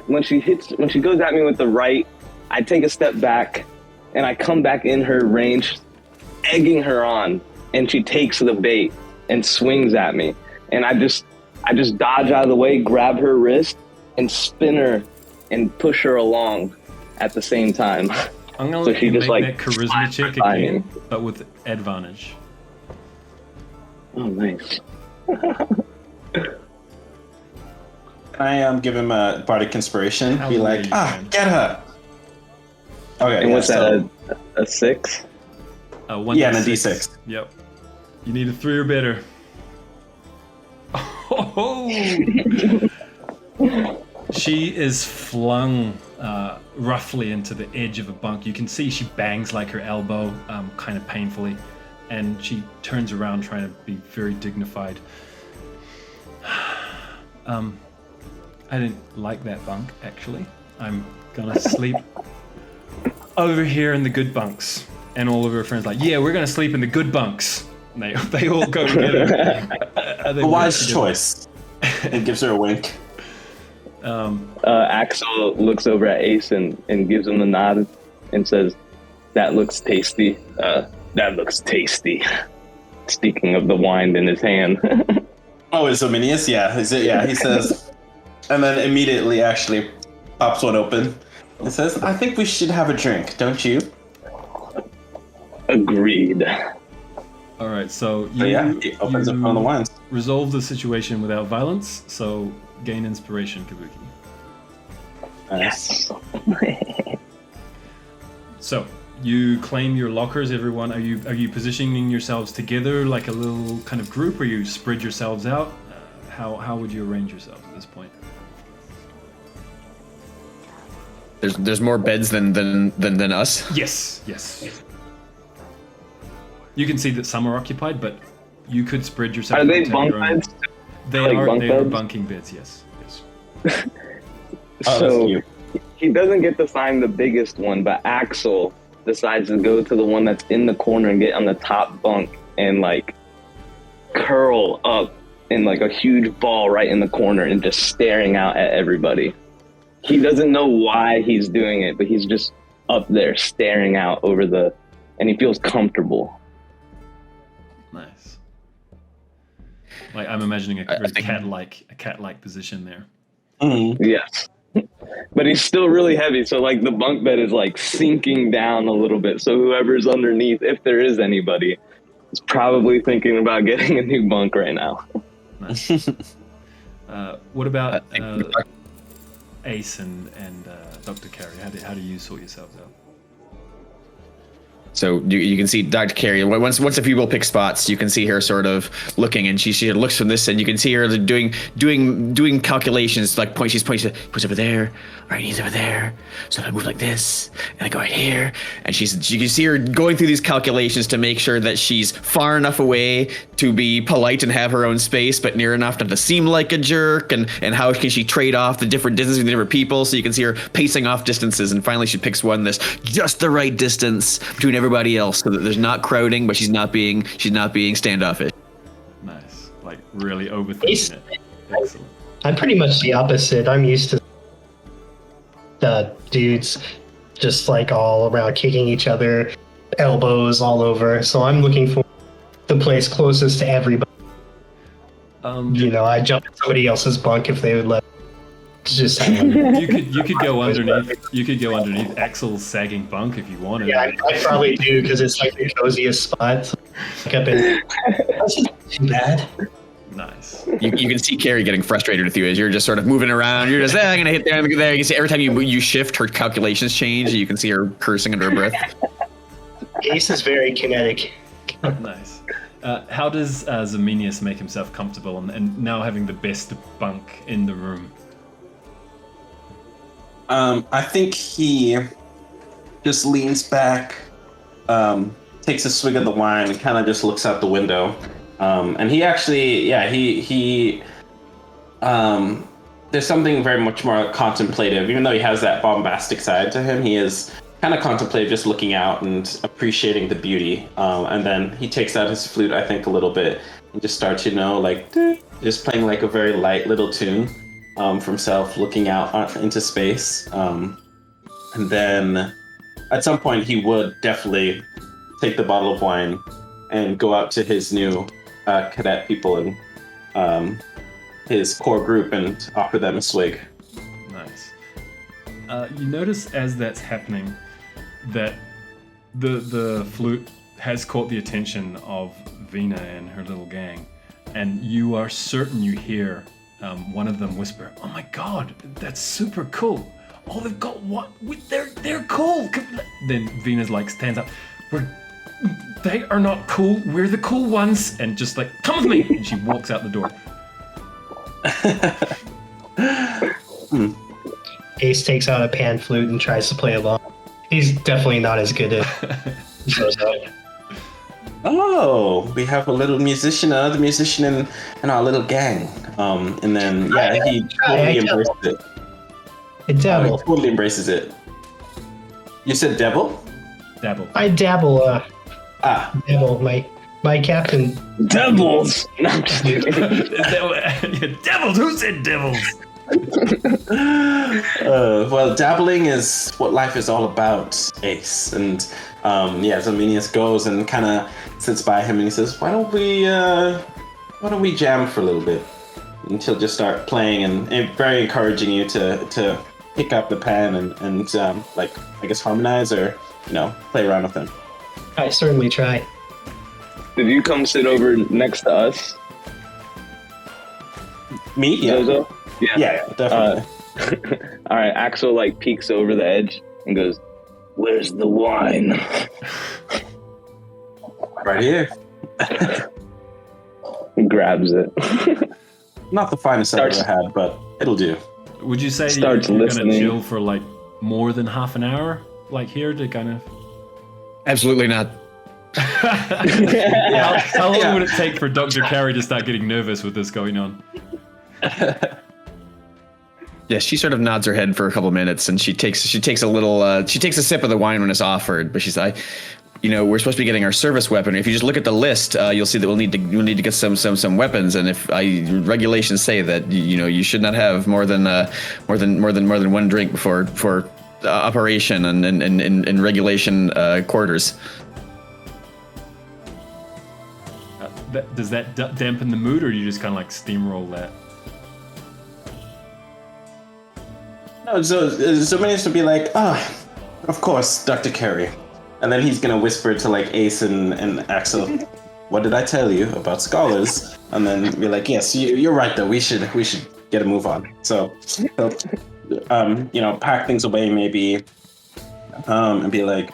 when she goes at me with the right, I take a step back and I come back in her range, egging her on, and she takes the bait and swings at me. And I just dodge out of the way, grab her wrist, and spin her and push her along at the same time. I'm gonna So let she you just, make like, that charisma slides check by again, me. but with advantage. Oh, nice. I give him a bardic inspiration. Be Hallelujah, like, you can. get her. Okay. And yeah, what's so, that? A 6? One Yeah, and a D6. D6. Yep. You need a 3 or better. Oh! She is flung roughly into the edge of a bunk. You can see she bangs like her elbow, kind of painfully, and she turns around trying to be very dignified. I didn't like that bunk, actually. I'm gonna sleep over here in the good bunks. And all of her friends are like, yeah, we're gonna sleep in the good bunks. And they all go together. A wise choice. It gives her a wink. Axel looks over at Ace and gives him a nod and says, "That looks tasty. That looks tasty." Speaking of the wine in his hand. Oh, it's Ominius? Yeah. Is it? Yeah, he says. And then immediately actually pops one open. It says, I think we should have a drink, don't you? Agreed. All right, so So yeah, he opens up one of the wines. resolve the situation without violence, so gain inspiration, Kabuki. Nice. So you claim your lockers. Everyone, are you positioning yourselves together like a little kind of group, or you spread yourselves out? How would you arrange yourselves at this point? There's more beds than us. Yes. You can see that some are occupied, but you could spread yourself. Are they into bunk your own- beds? They Like are. bunk They are beds? bunking beds. Yes. Oh, that's So cute. he doesn't get to find the biggest one, but Axel decides to go to the one that's in the corner and get on the top bunk and like curl up in like a huge ball right in the corner and just staring out at everybody. He doesn't know why he's doing it, but he's just up there staring out over and he feels comfortable. Nice. Like I'm imagining a very think- cat-like position there. Mhm. Yes. But he's still really heavy, so like the bunk bed is like sinking down a little bit. So whoever's underneath, if there is anybody, is probably thinking about getting a new bunk right now. Nice. What about Ace and Dr. Carey? How do you sort yourselves out? So you can see Dr. Carey. Once a few people pick spots, you can see her sort of looking, and she looks from this, and you can see her doing calculations. Like she's pointing over there. All right, he's over there. So I move like this, and I go right here, and you can see her going through these calculations to make sure that she's far enough away to be polite and have her own space, but near enough not to seem like a jerk. And how can she trade off the different distances with the different people? So you can see her pacing off distances, and finally she picks one that's just the right distance between everybody else, so that there's not crowding, but she's not being standoffish. Nice, like really overthinking it. Excellent. I'm pretty much the opposite. I'm used to the dudes just like all around kicking each other, elbows all over. So I'm looking for the place closest to everybody. I jump in somebody else's bunk if they would let. Just you could go underneath. You could go underneath Axel's sagging bunk if you wanted. Yeah, I probably do because it's like the coziest spot. Like up in. That's not too bad. Nice. You can see Carrie getting frustrated with you as you're just sort of moving around. You're just, I'm gonna hit there, I'm gonna get there. You can see every time you shift, her calculations change. You can see her cursing under her breath. Ace is very kinetic. Nice. How does Zemenius make himself comfortable and now having the best bunk in the room? I think he just leans back, takes a swig of the wine, and kind of just looks out the window. And he actually, there's something very much more contemplative. Even though he has that bombastic side to him, he is kind of contemplative, just looking out and appreciating the beauty. And then he takes out his flute, I think, a little bit, and just starts, just playing like a very light little tune. For himself, looking out into space. And then at some point he would definitely take the bottle of wine and go out to his new cadet people and his core group and offer them a swig. Nice. You notice as that's happening that the flute has caught the attention of Vina and her little gang, and you are certain you hear one of them whisper, "Oh my God, that's super cool! Oh, they've got what? They're cool!" Then Vina's like stands up. They are not cool. We're the cool ones, and just like, come with me. And she walks out the door. Ace takes out a pan flute and tries to play along. He's definitely not as good at. Oh, we have a little musician, another musician in our little gang. And then he totally embraces it. I dabble. He totally embraces it. You said devil? Dabble. I dabble. Dabble. My captain. Devils. Devils. Who said devils? Well, dabbling is what life is all about, Ace. And Zemenius goes and kind of sits by him and he says, "Why don't we jam for a little bit?" And he'll just start playing and very encouraging you to pick up the pen and harmonize or play around with him. I certainly try. Did you come sit over next to us? Me? Yeah. Zozo? Yeah, definitely. All right, Axel peeks over the edge and goes, "Where's the wine?" Right here. He grabs it. Not the finest I've ever had, but it'll do. Would you say Starts you're listening. gonna chill for more than half an hour, here to kind of? Absolutely not. How long would it take for Dr. Carey to start getting nervous with this going on? Yeah, she sort of nods her head for a couple minutes, and she takes a little she takes a sip of the wine when it's offered. But she's like, we're supposed to be getting our service weapon. If you just look at the list, you'll see that we'll need to get some weapons. And if regulations say that you should not have more than one drink before operation and regulation quarters. Does that dampen the mood, or do you just kind of steamroll that? No, so Zomanius would be like, of course, Dr. Carey. And then he's gonna whisper to like Ace and Axel, what did I tell you about scholars? And then be like, yes, you're right though, we should get a move on. So pack things away maybe, and be like,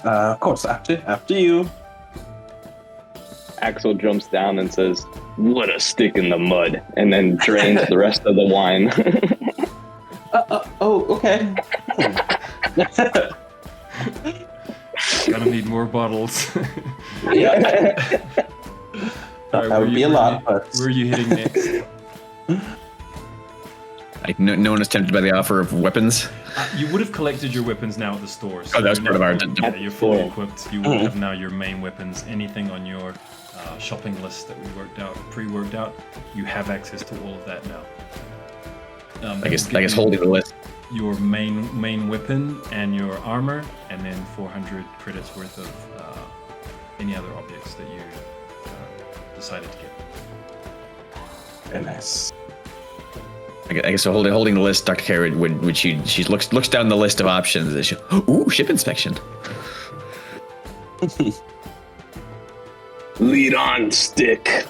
of course, after you. Axel jumps down and says, "What a stick in the mud," and then drains the rest of the wine. Okay. Gonna need more bottles. Yeah. All right, That would be a lot, but Where are you hitting next? Like no one is tempted by the offer of weapons. You would have collected your weapons now at the store. Oh, that was you're part of now- our- Yeah, you're fully equipped. You will have now your main weapons. Anything on your shopping list that we pre-worked out, you have access to all of that now. I guess holding the list. Your main weapon and your armor, and then 400 credits worth of any other objects that you decided to get. very nice. I guess so. Holding the list, Dr. Carey would she looks down the list of options. And ooh, ship inspection. Lead on, stick.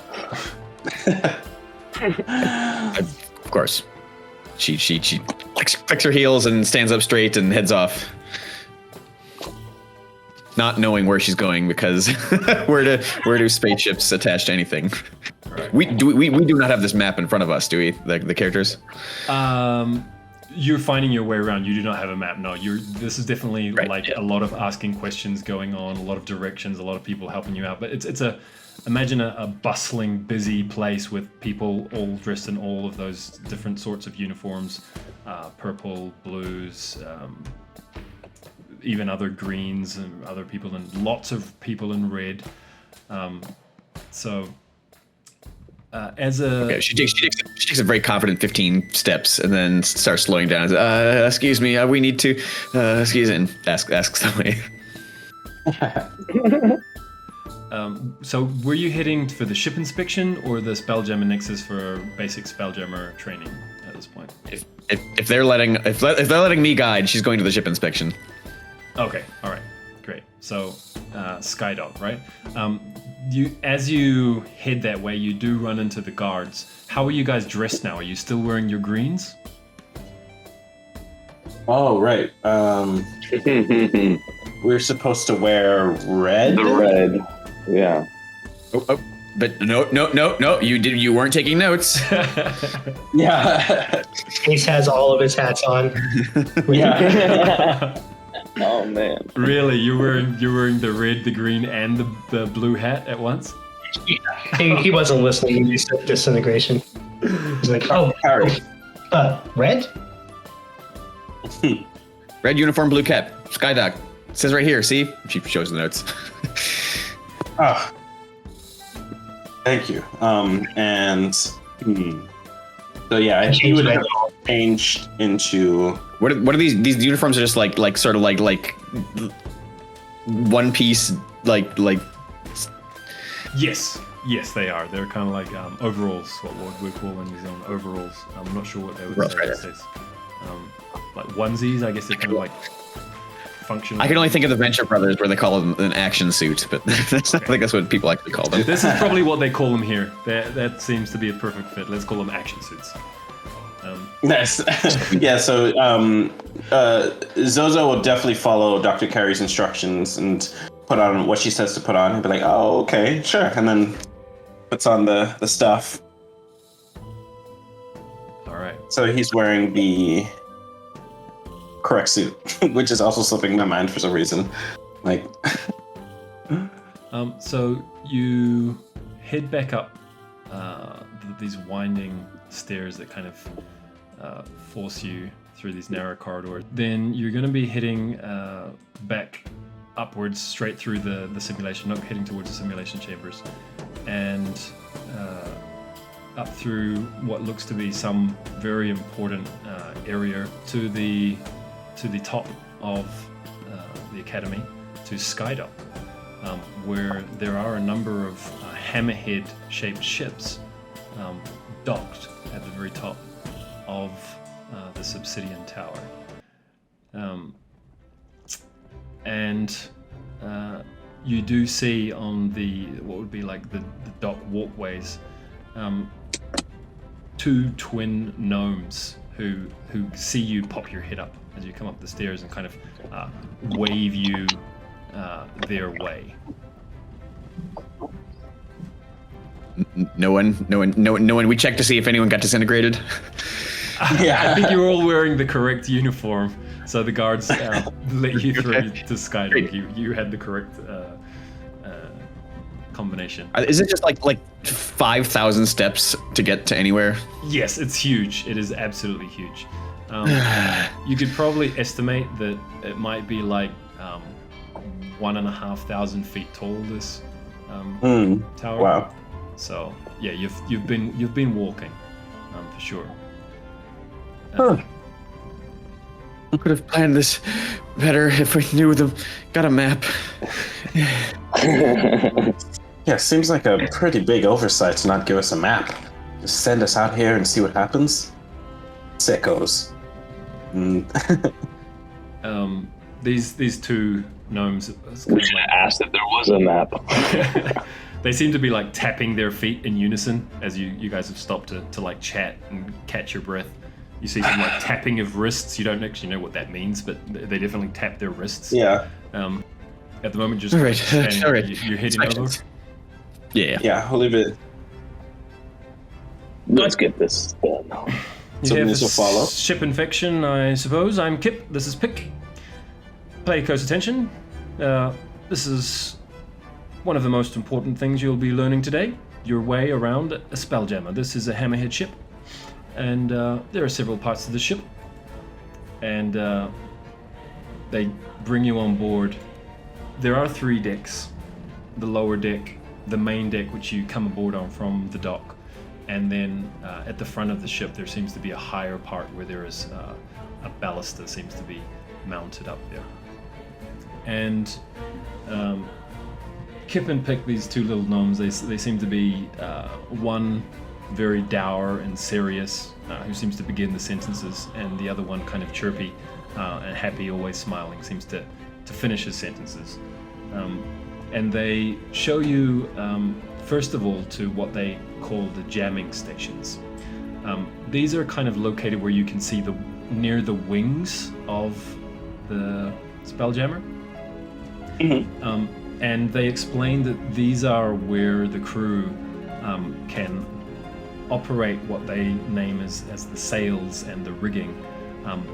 Of course, she clicks her heels and stands up straight and heads off, not knowing where she's going because where do spaceships attach to anything? Right. We do not have this map in front of us, do we? The characters. You're finding your way around. You do not have a map. No, this is definitely Right, like yeah. a lot of asking questions going on, a lot of directions, a lot of people helping you out. But imagine a bustling, busy place with people all dressed in all of those different sorts of uniforms, purple, blues, even other greens, and other people, and lots of people in red. Okay, she takes a very confident 15 steps and then starts slowing down. Excuse me, we need to excuse me, and ask somebody. So were you heading for the ship inspection or the Spelljammer Nexus for basic Spelljammer training at this point? If they're letting me guide, she's going to the ship inspection. Okay, all right, great. So Skydog, right? As you head that way, you do run into the guards. How are you guys dressed now? Are you still wearing your greens? Oh, right. We're supposed to wear red. The red. Yeah. Oh, but no. You weren't taking notes. Yeah. Ace has all of his hats on. Yeah. Oh man. Really? You're wearing the red, the green, and the blue hat at once? He wasn't listening. He said disintegration. He's like, oh, Harry. red? Red uniform, blue cap, Skydog. It says right here. See? She shows the notes. Oh. Thank you. So yeah, he would have changed into. What are these uniforms? Are just like sort of like one piece like. Yes, they are. They're kind of like overalls, what we call in New Zealand overalls. I'm not sure what they would say Right. these days. Like onesies, I guess they're kind of like functional. I can only think of the Venture Brothers where they call them an action suit, but I think that's what people actually call them. This is probably what they call them here. That seems to be a perfect fit. Let's call them action suits. Nice. Yeah, so Zozo will definitely follow Dr. Carey's instructions and put on what she says to put on and be like, oh, okay, sure. And then puts on the stuff. All right. So he's wearing the correct suit, which is also slipping my mind for some reason. Like, So you head back up these winding stairs that kind of force you through these narrow corridors. Then you're going to be heading back upwards, straight through the simulation, not heading towards the simulation chambers, and up through what looks to be some very important area to the top of the academy, to Skydock, where there are a number of hammerhead-shaped ships docked at the very top of this obsidian tower. And you do see on what would be like the dock walkways, 2 twin gnomes who see you pop your head up as you come up the stairs and kind of wave you their way. No one. We checked to see if anyone got disintegrated. I think you're all wearing the correct uniform, so the guards let you through to Skydock. You had the correct combination. Is it just like 5,000 steps to get to anywhere? Yes, it's huge. It is absolutely huge. You could probably estimate that it might be like 1,500 feet tall. This tower. Wow. So yeah, you've been walking, for sure. We could have planned this better if we knew got a map. Yeah, seems like a pretty big oversight to not give us a map. Just send us out here and see what happens. Sickos. These 2 gnomes. We should have asked if there was a map. They seem to be like tapping their feet in unison as you guys have stopped to like chat and catch your breath. You see some like tapping of wrists. You don't actually know what that means, but they definitely tap their wrists. Yeah. At the moment, just all right. You're heading over. Yeah, I'll leave it. Let's get this done. You have this will follow. Ship infection, I suppose. I'm Kip. This is Pick. Pay close attention. This is one of the most important things you'll be learning today. Your way around a Spelljammer. This is a hammerhead ship, and there are several parts to the ship. And they bring you on board. There are 3 decks. The lower deck, the main deck, which you come aboard on from the dock, and then at the front of the ship there seems to be a higher part where there is a ballast that seems to be mounted up there. And Kip and Pick, these 2 little gnomes, they seem to be one very dour and serious, who seems to begin the sentences, and the other one kind of chirpy and happy, always smiling, seems to finish his sentences. And they show you, first of all, to what they call the jamming stations. These are kind of located where you can see near the wings of the Spelljammer. And they explain that these are where the crew can operate what they name as the sails and the rigging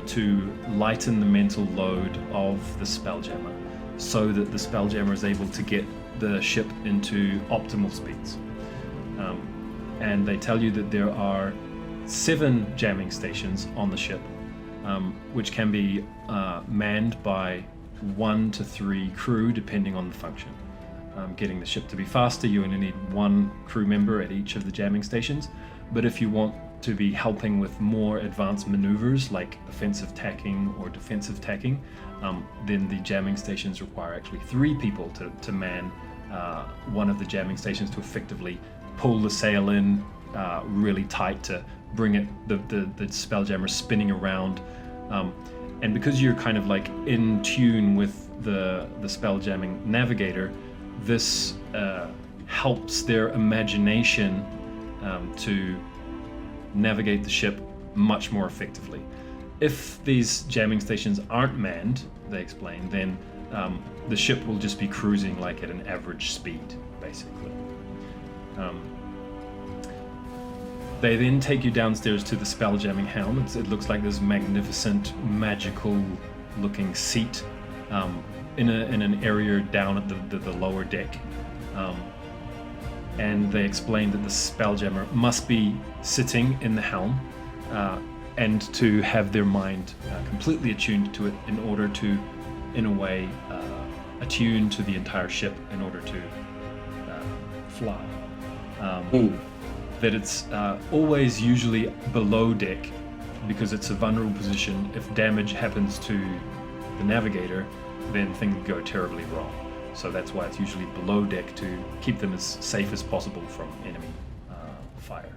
to lighten the mental load of the Spelljammer, so that the Spelljammer is able to get the ship into optimal speeds. And they tell you that there are 7 jamming stations on the ship, which can be manned by 1 to 3 crew, depending on the function. Getting the ship to be faster, you only need 1 crew member at each of the jamming stations. But if you want to be helping with more advanced maneuvers like offensive tacking or defensive tacking, then the jamming stations require actually 3 people to man one of the jamming stations to effectively pull the sail in really tight to bring it the Spelljammer spinning around. And because you're kind of like in tune with the Spelljamming navigator, this helps their imagination to navigate the ship much more effectively. If these jamming stations aren't manned, they explain, then the ship will just be cruising like at an average speed, basically. They then take you downstairs to the Spelljamming helm. It looks like this magnificent, magical-looking seat in an area down at the lower deck. And they explain that the Spelljammer must be sitting in the helm and to have their mind completely attuned to it in order to, in a way, attune to the entire ship in order to fly. That it's always usually below deck because it's a vulnerable position. If damage happens to the navigator, then things go terribly wrong. So that's why it's usually below deck to keep them as safe as possible from enemy fire.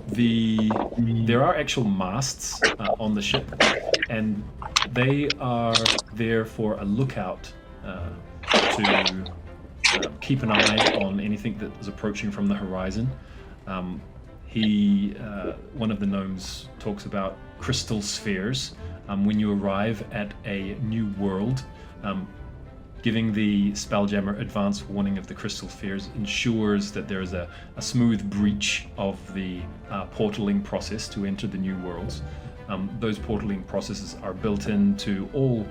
there are actual masts on the ship, and they are there for a lookout to keep an eye on anything that is approaching from the horizon. One of the gnomes talks about crystal spheres. When you arrive at a new world, giving the Spelljammer advance warning of the crystal spheres ensures that there is a smooth breach of the portaling process to enter the new worlds. Those portaling processes are built into all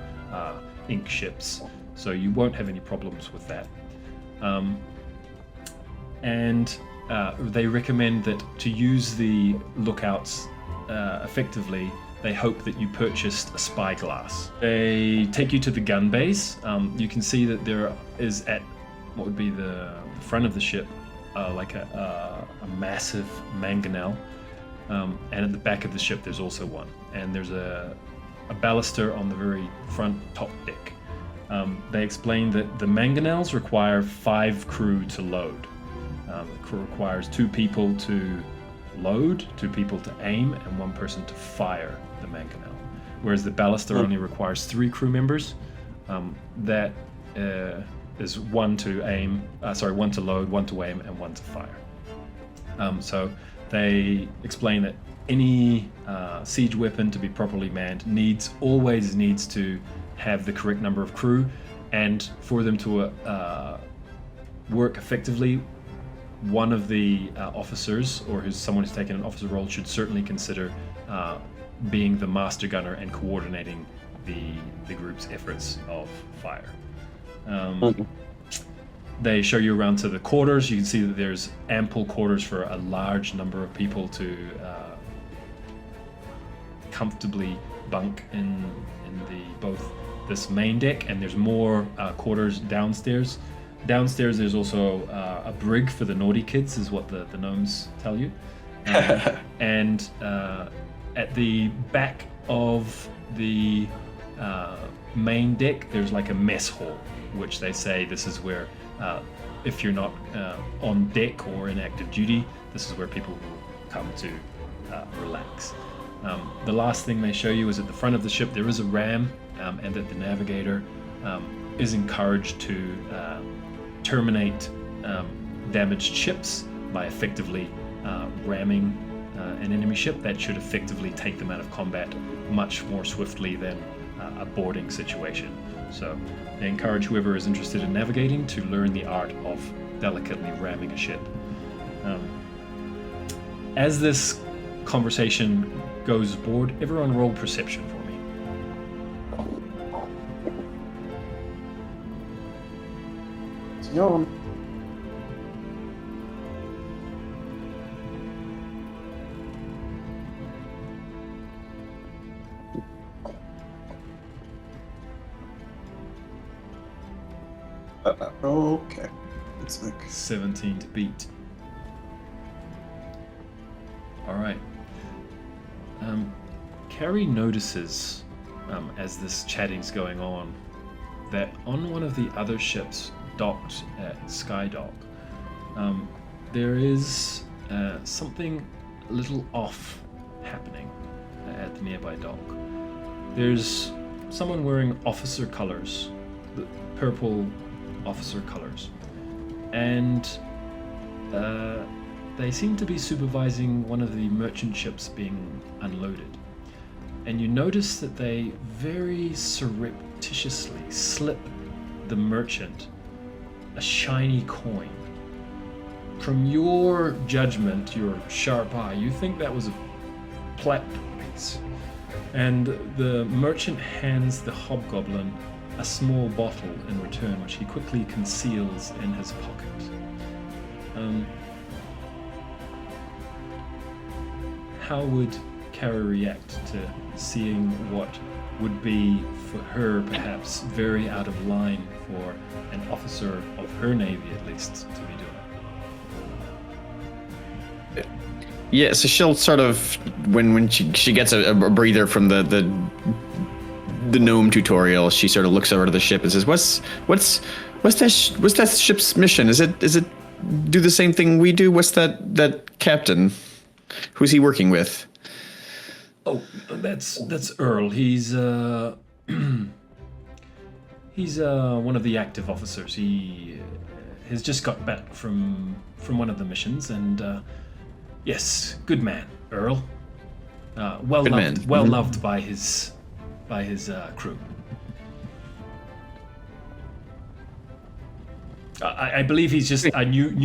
ink ships, so you won't have any problems with that. They recommend that to use the lookouts effectively, they hope that you purchased a spyglass. They take you to the gun base. You can see that there is at what would be the front of the ship like a massive mangonel, and at the back of the ship there's also one. And there's a baluster on the very front top deck. They explain that the mangonels require 5 crew to load. The crew requires 2 people to load, 2 people to aim, and 1 person to fire the mangonel. Whereas the baluster only requires 3 crew members. That is 1 to load, 1 to aim, and 1 to fire. So they explain that any siege weapon to be properly manned always needs to have the correct number of crew, and for them to work effectively, one of the officers, or someone who's taken an officer role, should certainly consider being the master gunner and coordinating the group's efforts of fire. They show you around to the quarters. You can see that there's ample quarters for a large number of people to comfortably bunk in both this main deck, and there's more quarters downstairs. Downstairs there's also a brig for the naughty kids, is what the gnomes tell you. And at the back of the main deck there's like a mess hall, which they say this is where, if you're not on deck or in active duty, this is where people will come to relax. The last thing they show you is at the front of the ship there is a ram, and that the navigator is encouraged to terminate damaged ships by effectively ramming an enemy ship. That should effectively take them out of combat much more swiftly than a boarding situation. So they encourage whoever is interested in navigating to learn the art of delicately ramming a ship. As this conversation goes aboard, everyone roll perception for me. Yo. Okay. It's like 17 to beat. All right. Carrie notices, as this chatting's going on, that on one of the other ships docked at Skydock, there is something a little off happening at the nearby dock. There's someone wearing officer colors, the purple officer colors, and they seem to be supervising one of the merchant ships being unloaded. And you notice that they very surreptitiously slip the merchant a shiny coin. From your judgment, your sharp eye, you think that was a platinum piece. And the merchant hands the hobgoblin a small bottle in return, which he quickly conceals in his pocket. How would Kara react to seeing what would be, for her, perhaps very out of line for an officer of her navy, at least, to be doing? Yeah, so she'll sort of, when she gets a breather from the gnome tutorial, she sort of looks over to the ship and says, "What's that ship's mission? Is it do the same thing we do? What's that captain?" Who's he working with? Oh, that's Earl. He's he's one of the active officers. He has just got back from one of the missions, and yes, good man, Earl. Well Good loved, man. well Mhm. loved by his crew. I believe he's just a new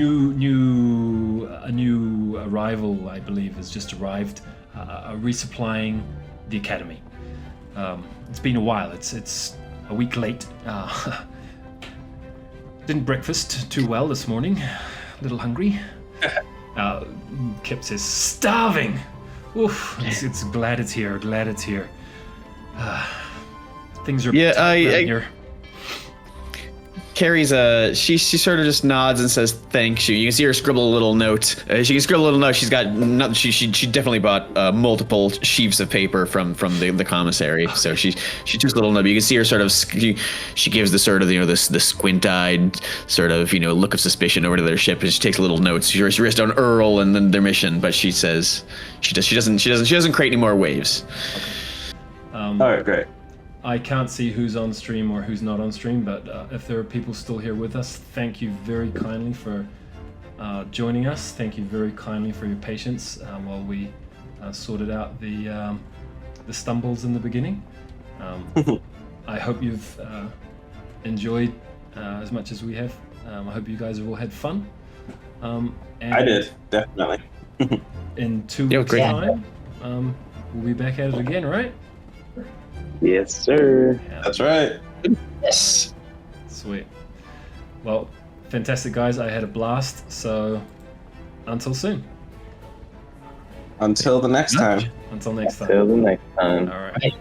arrival. I believe has just arrived, resupplying the academy. It's been a while. It's a week late. Didn't breakfast too well this morning. A little hungry. Kip says, starving. Oof. It's glad it's here. Glad it's here. Things are Yeah, tough around I- here. Carrie's she sort of just nods and says thanks you. You can see her scribble a little note. She can scribble a little note. She's got she definitely bought multiple sheaves of paper from the commissary. So she took a little note. You can see her sort of she gives the sort of the squint-eyed sort of look of suspicion over to their ship, and she takes little notes. She writes down Earl and then their mission, but she says she doesn't create any more waves. All right, great. I can't see who's on stream or who's not on stream, but if there are people still here with us, thank you very kindly for joining us. Thank you very kindly for your patience while we sorted out the stumbles in the beginning. I hope you've enjoyed as much as we have. I hope you guys have all had fun. And I did, definitely. In 2 Yeah, weeks' great. time, we'll be back at it again, right? Yes, sir. Yeah. That's right. Yes. Sweet. Well, fantastic, guys. I had a blast. So, until soon. Until the next time. Until next time. Till the next time. All right. Right.